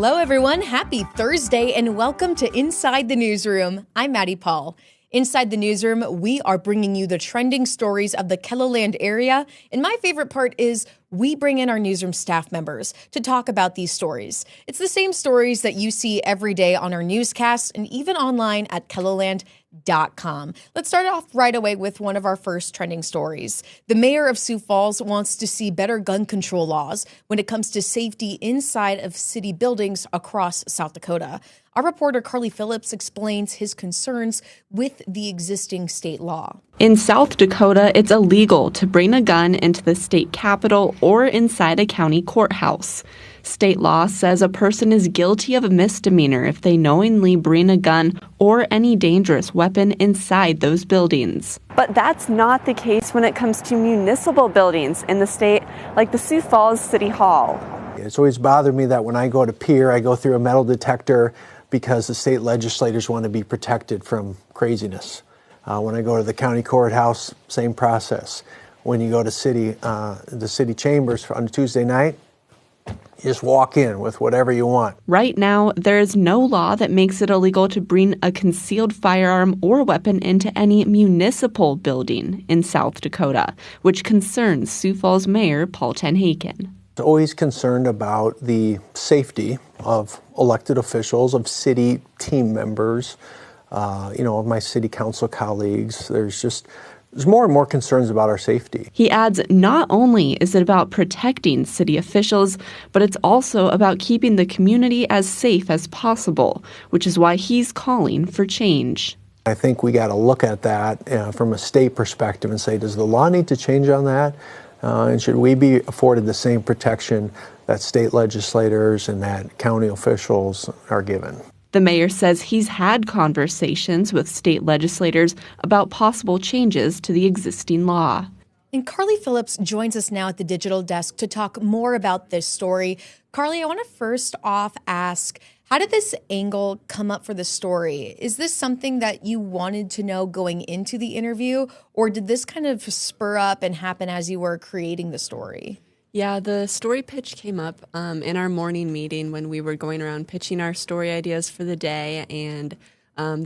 Hello, everyone. Happy Thursday, and welcome to Inside the Newsroom. I'm Maddie Paul. Inside the Newsroom, we are bringing you the trending stories of the KELOLAND area. And my favorite part is we bring in our newsroom staff members to talk about these stories. It's the same stories that you see every day on our newscasts and even online at KELOLAND.com. Let's start off right away with one of our first trending stories. The mayor of Sioux Falls wants to see better gun control laws when it comes to safety inside of city buildings across South Dakota. Our reporter Carly Phillips explains his concerns with the existing state law. In South Dakota, it's illegal to bring a gun into the state capitol or inside a county courthouse. State law says a person is guilty of a misdemeanor if they knowingly bring a gun or any dangerous weapon inside those buildings. But that's not the case when it comes to municipal buildings in the state, like the Sioux Falls City Hall. It's always bothered me that when I go to Pierre, I go through a metal detector because the state legislators want to be protected from craziness. When I go to the county courthouse, same process. When you go to the city chambers on a Tuesday night, you just walk in with whatever you want. Right now, there is no law that makes it illegal to bring a concealed firearm or weapon into any municipal building in South Dakota, which concerns Sioux Falls Mayor Paul Tenhaken. Always concerned about the safety of elected officials, of city team members, of my city council colleagues. There's more and more concerns about our safety. He adds not only is it about protecting city officials, but it's also about keeping the community as safe as possible, which is why he's calling for change. I think we got to look at that from a state perspective and say, does the law need to change on that? And should we be afforded the same protection that state legislators and that county officials are given? The mayor says he's had conversations with state legislators about possible changes to the existing law. And Carly Phillips joins us now at the digital desk to talk more about this story. Carly, I want to first off ask, how did this angle come up for the story? Is this something that you wanted to know going into the interview, or did this kind of spur up and happen as you were creating the story? Yeah, the story pitch came up in our morning meeting when we were going around pitching our story ideas for the day, and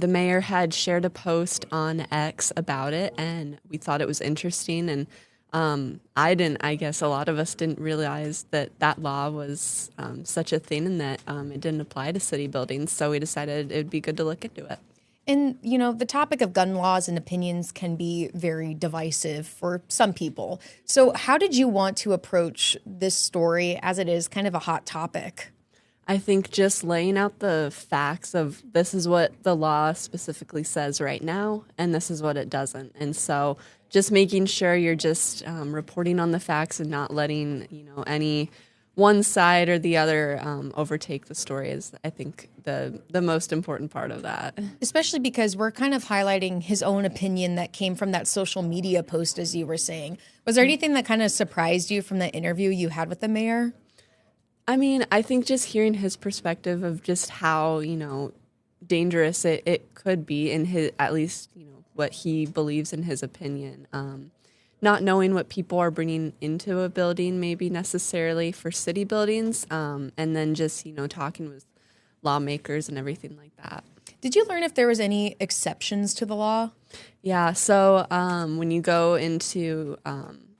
the mayor had shared a post on X about it, and we thought it was interesting, and I guess a lot of us didn't realize that law was such a thing and that it didn't apply to city buildings, so we decided it would be good to look into it. And, the topic of gun laws and opinions can be very divisive for some people. So how did you want to approach this story as it is kind of a hot topic? I think just laying out the facts of this is what the law specifically says right now, and this is what it doesn't. And so just making sure you're just reporting on the facts and not letting, any one side or the other overtake the story is, I think, the most important part of that. Especially because we're kind of highlighting his own opinion that came from that social media post, as you were saying. Was there anything that kind of surprised you from the interview you had with the mayor? I mean, I think just hearing his perspective of just how, dangerous it could be in his, at least, what he believes in his opinion. Not knowing what people are bringing into a building, maybe necessarily for city buildings, and then just, talking with lawmakers and everything like that. Did you learn if there was any exceptions to the law? Yeah, so when you go into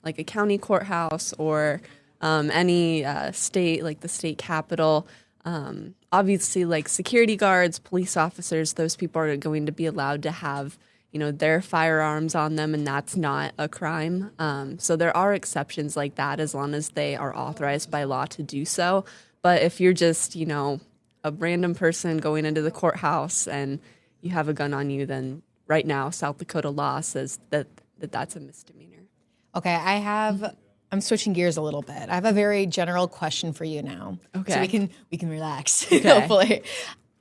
like a county courthouse or any state, like the state capitol, obviously like security guards, police officers, those people are going to be allowed to have their firearms on them, and that's not a crime. So there are exceptions like that as long as they are authorized by law to do so. But if you're just, a random person going into the courthouse and you have a gun on you, then right now South Dakota law says that's a misdemeanor. Okay, I'm switching gears a little bit. I have a very general question for you now. Okay. So we can relax, okay. Hopefully.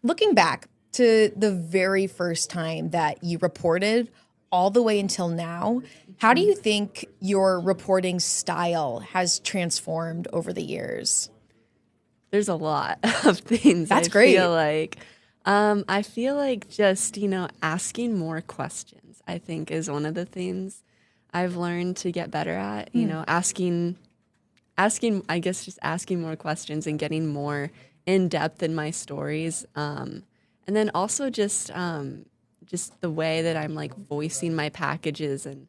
Looking back to the very first time that you reported all the way until now, how do you think your reporting style has transformed over the years? There's a lot of things. That's great. I feel like just, asking more questions, I think, is one of the things I've learned to get better at, asking, I guess, just asking more questions and getting more in depth in my stories. And then also just the way that I'm like voicing my packages and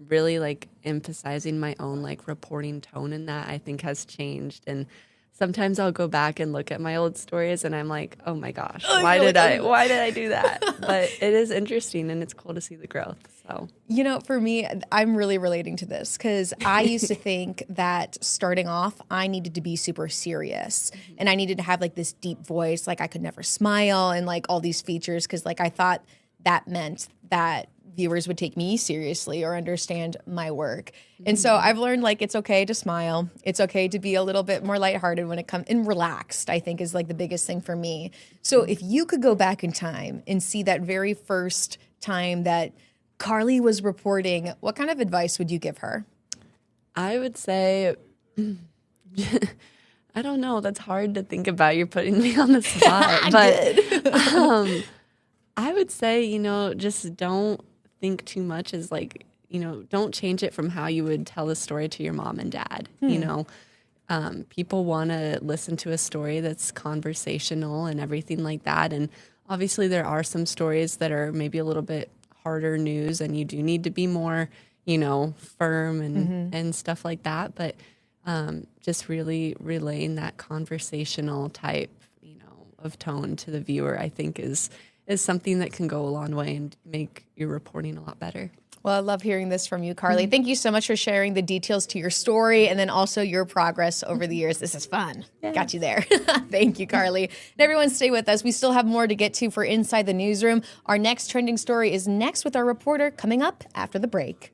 really like emphasizing my own like reporting tone in that, I think has changed. And sometimes I'll go back and look at my old stories and I'm like, oh my gosh, why did I do that? But it is interesting and it's cool to see the growth. So, you know, for me, I'm really relating to this because I used to think that starting off, I needed to be super serious and I needed to have like this deep voice, like I could never smile and like all these features because like I thought that meant that viewers would take me seriously or understand my work. And so I've learned like it's okay to smile. It's okay to be a little bit more lighthearted when it comes and relaxed, I think is like the biggest thing for me. So if you could go back in time and see that very first time that Carly was reporting, what kind of advice would you give her? I would say, I don't know. That's hard to think about. You're putting me on the spot. But I would say, you know, just don't think too much as like, you know, don't change it from how you would tell a story to your mom and dad. You know, people want to listen to a story that's conversational and everything like that. And obviously there are some stories that are maybe a little bit harder news and you do need to be more, you know, firm and stuff like that. But just really relaying that conversational type, you know, of tone to the viewer, I think is something that can go a long way and make your reporting a lot better. Well, I love hearing this from you, Carly. Thank you so much for sharing the details to your story and then also your progress over the years. This is fun. Yay. Got you there. Thank you, Carly. And everyone stay with us. We still have more to get to for Inside the Newsroom. Our next trending story is next with our reporter coming up after the break.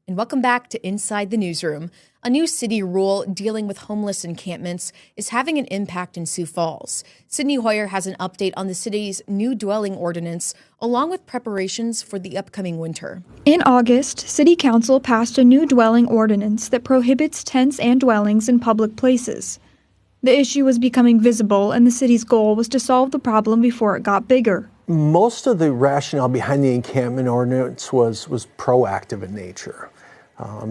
And welcome back to Inside the Newsroom. A new city rule dealing with homeless encampments is having an impact in Sioux Falls. Sydney Hoyer has an update on the city's new dwelling ordinance, along with preparations for the upcoming winter. In August, City Council passed a new dwelling ordinance that prohibits tents and dwellings in public places. The issue was becoming visible, and the city's goal was to solve the problem before it got bigger. Most of the rationale behind the encampment ordinance was proactive in nature.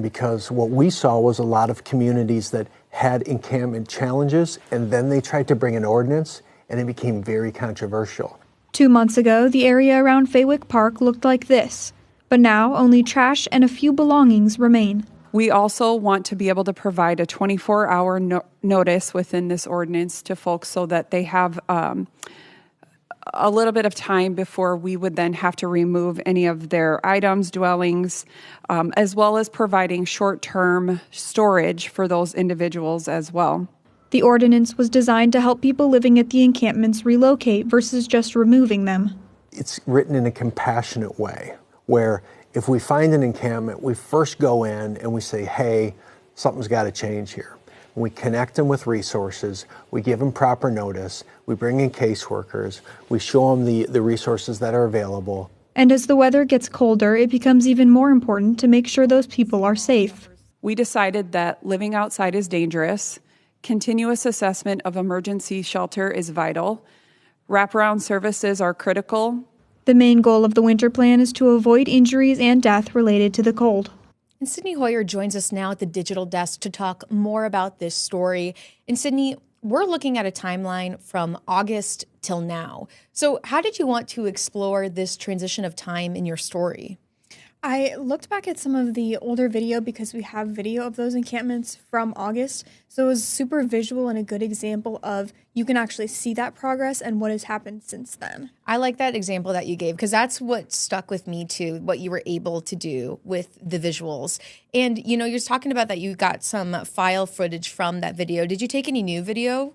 Because what we saw was a lot of communities that had encampment challenges, and then they tried to bring an ordinance, and it became very controversial. 2 months ago, the area around Faywick Park looked like this, but now only trash and a few belongings remain. We also want to be able to provide a 24-hour notice within this ordinance to folks so that they have a little bit of time before we would then have to remove any of their items, dwellings, as well as providing short-term storage for those individuals as well. The ordinance was designed to help people living at the encampments relocate versus just removing them. It's written in a compassionate way, where if we find an encampment, we first go in and we say, hey, something's got to change here. We connect them with resources, we give them proper notice, we bring in caseworkers, we show them the resources that are available. And as the weather gets colder, it becomes even more important to make sure those people are safe. We decided that living outside is dangerous, continuous assessment of emergency shelter is vital, wraparound services are critical. The main goal of the winter plan is to avoid injuries and death related to the cold. And Sydney Hoyer joins us now at the digital desk to talk more about this story. And Sydney, we're looking at a timeline from August till now. So how did you want to explore this transition of time in your story? I looked back at some of the older video because we have video of those encampments from August. So it was super visual and a good example of you can actually see that progress and what has happened since then. I like that example that you gave because that's what stuck with me too, what you were able to do with the visuals. And, you know, you're talking about that you got some file footage from that video. Did you take any new video?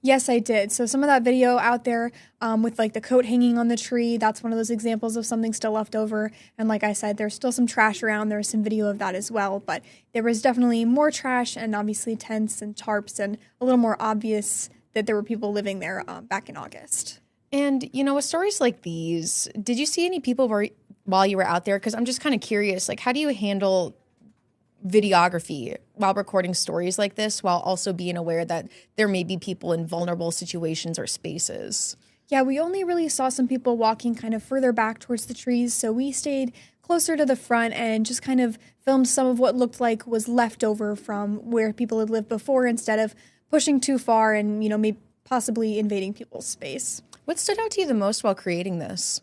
Yes, I did. So some of that video out there with like the coat hanging on the tree, that's one of those examples of something still left over. And like I said, there's still some trash around. There was some video of that as well. But there was definitely more trash and obviously tents and tarps and a little more obvious that there were people living there back in August. And, you know, with stories like these, did you see any people while you were out there? Because I'm just kind of curious, like, how do you handle videography while recording stories like this, while also being aware that there may be people in vulnerable situations or spaces? Yeah, we only really saw some people walking kind of further back towards the trees, so we stayed closer to the front and just kind of filmed some of what looked like was left over from where people had lived before instead of pushing too far and, maybe possibly invading people's space. What stood out to you the most while creating this?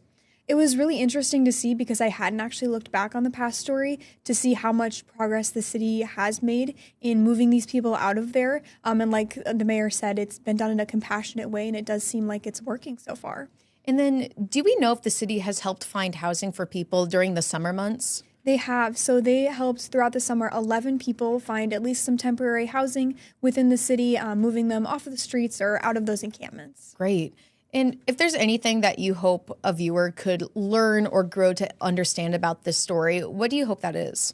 It was really interesting to see because I hadn't actually looked back on the past story to see how much progress the city has made in moving these people out of there. And like the mayor said, it's been done in a compassionate way, and it does seem like it's working so far. And then do we know if the city has helped find housing for people during the summer months? They have. So they helped throughout the summer 11 people find at least some temporary housing within the city, moving them off of the streets or out of those encampments. Great. And if there's anything that you hope a viewer could learn or grow to understand about this story, what do you hope that is?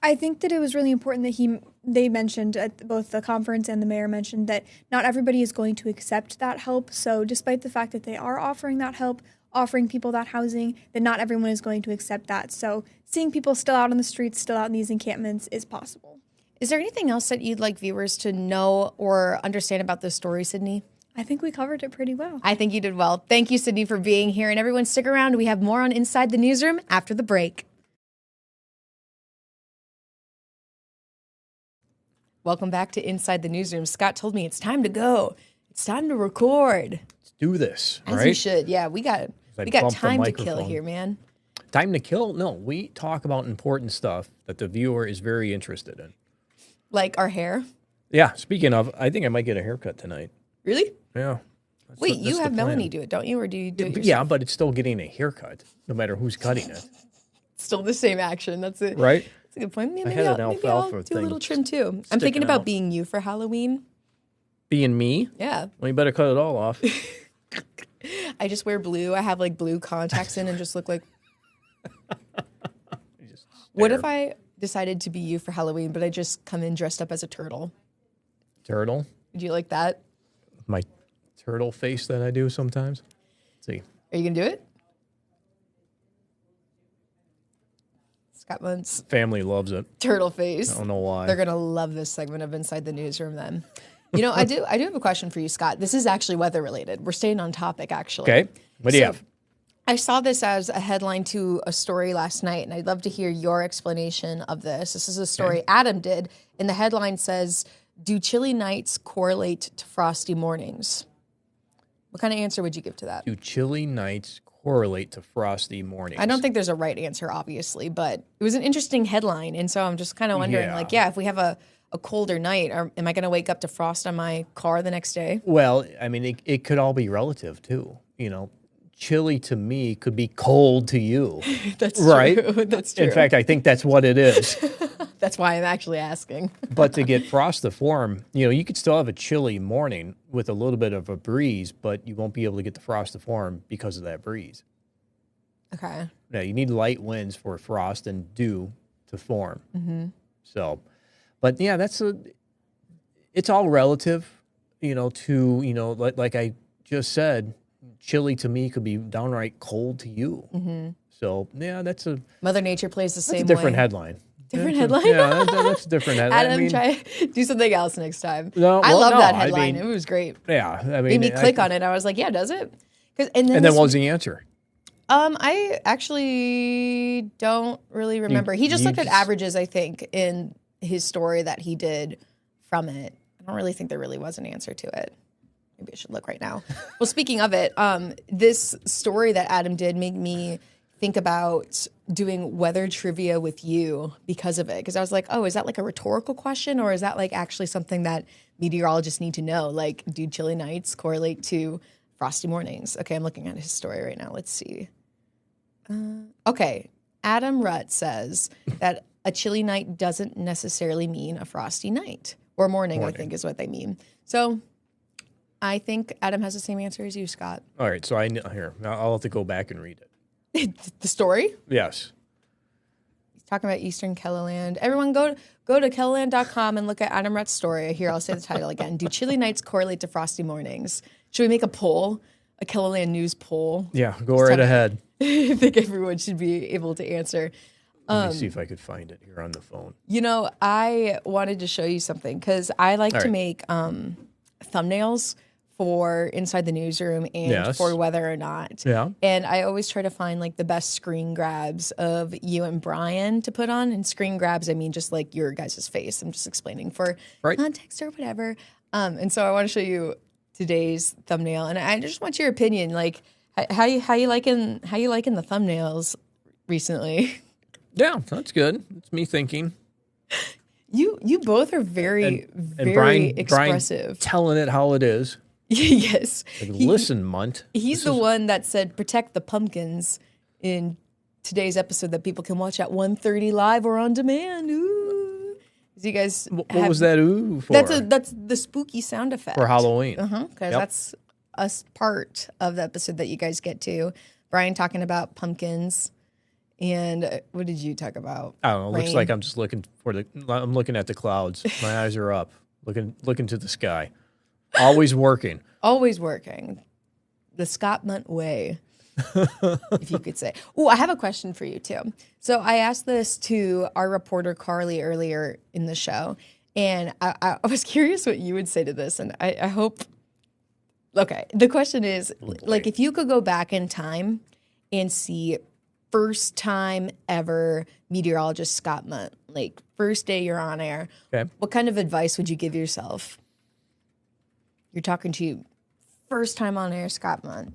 I think that it was really important that they mentioned at both the conference and the mayor mentioned that not everybody is going to accept that help. So despite the fact that they are offering that help, offering people that housing, that not everyone is going to accept that. So seeing people still out on the streets, still out in these encampments is possible. Is there anything else that you'd like viewers to know or understand about this story, Sydney? I think we covered it pretty well. I think you did well. Thank you, Sydney, for being here. And everyone, stick around. We have more on Inside the Newsroom after the break. Welcome back to Inside the Newsroom. Scott told me it's time to go. It's time to record. Let's do this, As right? we should. Yeah, we got time to kill here, man. Time to kill? No, we talk about important stuff that the viewer is very interested in. Like our hair? Yeah, speaking of, I think I might get a haircut tonight. Really? Yeah. Wait, you have Melanie do it, don't you? Or do you do it yourself? Yeah, but it's still getting a haircut, no matter who's cutting it. Still the same action. That's it. Right? That's a good point. Yeah, I maybe had an I'll alfalfa do a little thing trim too. I'm thinking sticking about out. being you for Halloween. Being me? Yeah. Well, you better cut it all off. I just wear blue. I have like blue contacts in and just look like. What if I decided to be you for Halloween, but I just come in dressed up as a turtle? Turtle? Would you like that? My turtle face that I do sometimes. Let's see. Are you going to do it? Scott Muntz. Family loves it. Turtle face. I don't know why. They're going to love this segment of Inside the Newsroom then. I do have a question for you, Scott. This is actually weather related. We're staying on topic, actually. Okay. What do you have? I saw this as a headline to a story last night, and I'd love to hear your explanation of this. This is a story Adam did, and the headline says, "Do chilly nights correlate to frosty mornings?" What kind of answer would you give to that? Do chilly nights correlate to frosty mornings? I don't think there's a right answer, obviously, but it was an interesting headline, and so I'm just kind of wondering, if we have a colder night, am I going to wake up to frost on my car the next day? Well, I mean, it could all be relative, too. Chilly to me could be cold to you. That's right? true. That's true. In fact, I think that's what it is. That's why I'm actually asking. But to get frost to form, you could still have a chilly morning with a little bit of a breeze, but you won't be able to get the frost to form because of that breeze. Okay. Yeah, you need light winds for frost and dew to form. Mm-hmm. So, but yeah, it's all relative, to, like I just said, chilly to me could be downright cold to you. Mm-hmm. So, yeah, Mother Nature plays the same way. That's a different headline. Different headline? Yeah, that's a different headline. Adam, try do something else next time. No, I love that I headline. mean, it was great. Yeah. I mean, Made me click on it. I was like, yeah, does it? And then what was the answer? I actually don't really remember. He just looked at averages, I think, in his story that he did from it. I don't really think there really was an answer to it. Maybe I should look right now. Well, speaking of it, this story that Adam did made me think about doing weather trivia with you because of it. Because I was like, oh, is that like a rhetorical question, or is that like actually something that meteorologists need to know? Like, do chilly nights correlate to frosty mornings? Okay, I'm looking at his story right now. Let's see. Okay, Adam Rutt says that a chilly night doesn't necessarily mean a frosty night. Or morning, I think is what they mean. So I think Adam has the same answer as you, Scott. All right, so I'll have to go back and read it. The story? Yes. He's talking about Eastern KELOLAND. Everyone go to KELOLAND.com and look at Adam Rutt's story. Here, I'll say the title again. Do chilly nights correlate to frosty mornings? Should we make a poll? A KELOLAND news poll? Yeah, go right ahead. I think everyone should be able to answer. Let me see if I could find it here on the phone. I wanted to show you something because I like to make thumbnails for Inside the Newsroom and Yes. for Whether or Not. Yeah. And I always try to find like the best screen grabs of you and Brian to put on. And screen grabs, I mean, just like your guys' face. I'm just explaining for context or whatever. And so I want to show you today's thumbnail, and I just want your opinion. Like, how you liking the thumbnails recently? Yeah, that's good. It's me thinking. You both are very Brian expressive. Telling it how it is. Yes. Like, listen, Munt. He's the one that said protect the pumpkins in today's episode that people can watch at 1:30 live or on demand. Ooh. So you guys What was that ooh for? That's the spooky sound effect. For Halloween. Because that's a part of the episode that you guys get to. Brian talking about pumpkins. And what did you talk about? I don't know. It looks Rain? like I'm just looking I'm looking at the clouds. My eyes are up. Looking to the sky. Always working. Always working. The Scott Munt way, if you could say. Oh, I have a question for you, too. So I asked this to our reporter, Carly, earlier in the show. And I was curious what you would say to this. And I hope... Okay, the question is, like, if you could go back in time and see first time ever meteorologist Scott Munt, like, first day you're on air, what kind of advice would you give yourself? You're talking to first time on air Scott Munt.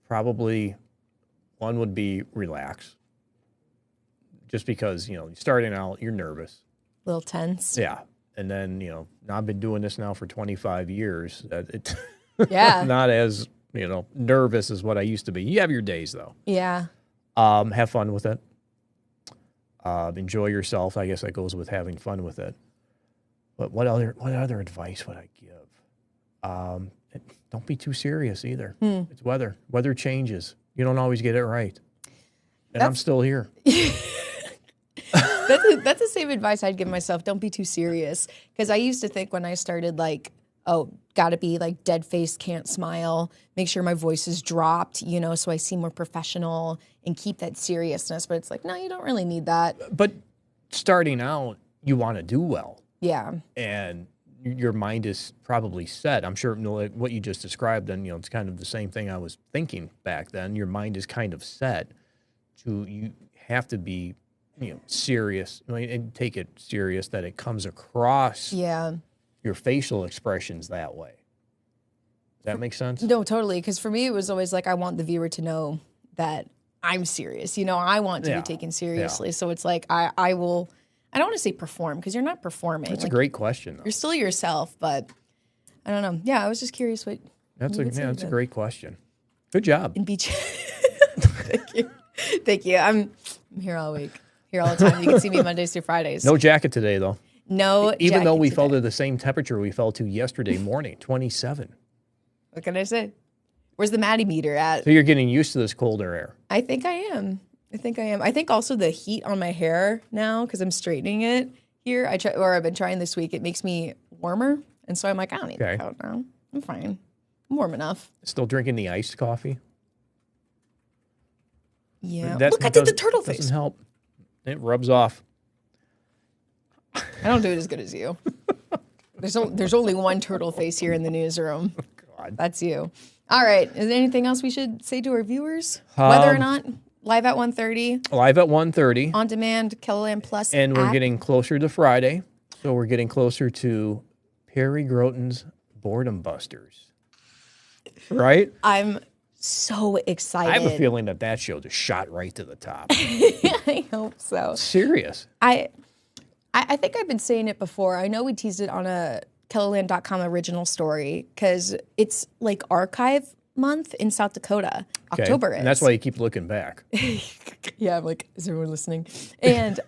Probably one would be relax. Just because, starting out, you're nervous. A little tense. Yeah. And then, I've been doing this now for 25 years. Yeah. Not as, nervous as what I used to be. You have your days, though. Yeah. Have fun with it. Enjoy yourself. I guess that goes with having fun with it. But what other advice would I give? Don't be too serious either. It's weather. Weather changes. You don't always get it right. And I'm still here. That's the same advice I'd give myself. Don't be too serious. Because I used to think when I started, like, oh, got to be like dead face, can't smile, make sure my voice is dropped, so I seem more professional and keep that seriousness. But it's like, no, you don't really need that. But starting out, you want to do well. Yeah. And your mind is probably set. I'm sure like what you just described, and it's kind of the same thing I was thinking back then. Your mind is kind of set to, you have to be serious, and take it serious that it comes across your facial expressions that way. Does that make sense? No, totally. Because for me, it was always like, I want the viewer to know that I'm serious. I want to be taken seriously. So it's like, I don't want to say perform, because you're not performing. That's a great question, though. You're still yourself, but I don't know. Yeah, I was just curious what. That's a great question. Good job. And beach. Thank you. I'm here all week. Here all the time. You can see me Mondays through Fridays. No jacket today, though. No Even though we jacket fell today. to the same temperature we fell to yesterday morning, 27. What can I say? Where's the Maddie meter at? So you're getting used to this colder air. I think I am. I think also the heat on my hair now, because I'm straightening it here. I've been trying this week. It makes me warmer. And so I'm like, I don't need a coat now. I'm fine. I'm warm enough. Still drinking the iced coffee? Yeah. Look, I did the turtle face. Doesn't help. It rubs off. I don't do it as good as you. There's only one turtle face here in the newsroom. Oh, God. That's you. All right. Is there anything else we should say to our viewers? Whether or not, live at 1:30. Live at 1:30. On demand, KELOLAND Plus. And we're app. getting closer to Friday. So we're getting closer to Perry Groten's Boredom Busters. Right? I'm so excited. I have a feeling that show just shot right to the top. I hope so. Serious. I think I've been saying it before. I know we teased it on a KELOLAND.com original story, because it's like archive month in South Dakota. Okay. October is. And that's why you keep looking back. Yeah, I'm like, is everyone listening? And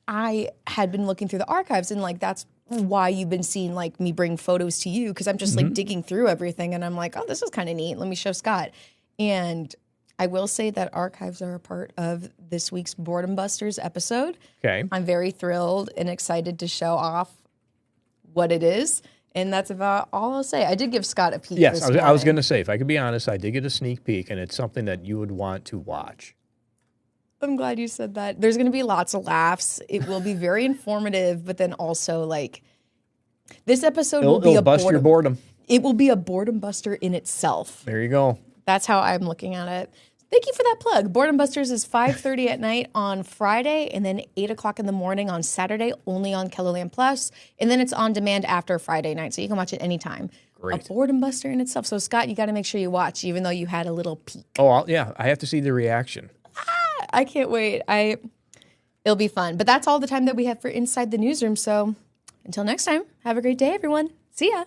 I had been looking through the archives, and like that's why you've been seeing like me bring photos to you, because I'm just like digging through everything, and I'm like, oh, this is kind of neat. Let me show Scott. And I will say that archives are a part of this week's Boredom Busters episode. Okay. I'm very thrilled and excited to show off what it is. And that's about all I'll say. I did give Scott a peek. Yes, this I was morning. going to say, if I could be honest, I did get a sneak peek, and it's something that you would want to watch. I'm glad you said that. There's going to be lots of laughs. It will be very informative, but then also like This episode will be It'll a bust your boredom. It will be a boredom buster in itself. There you go. That's how I'm looking at it. Thank you for that plug. Boredom Busters is 5:30 at night on Friday and then 8 o'clock in the morning on Saturday, only on KELOLAND Plus. And then it's on demand after Friday night, so you can watch it anytime. Great. A boredom buster in itself. So, Scott, you got to make sure you watch, even though you had a little peek. Oh, yeah. I have to see the reaction. I can't wait. It'll be fun. But that's all the time that we have for Inside the Newsroom. So until next time, have a great day, everyone. See ya.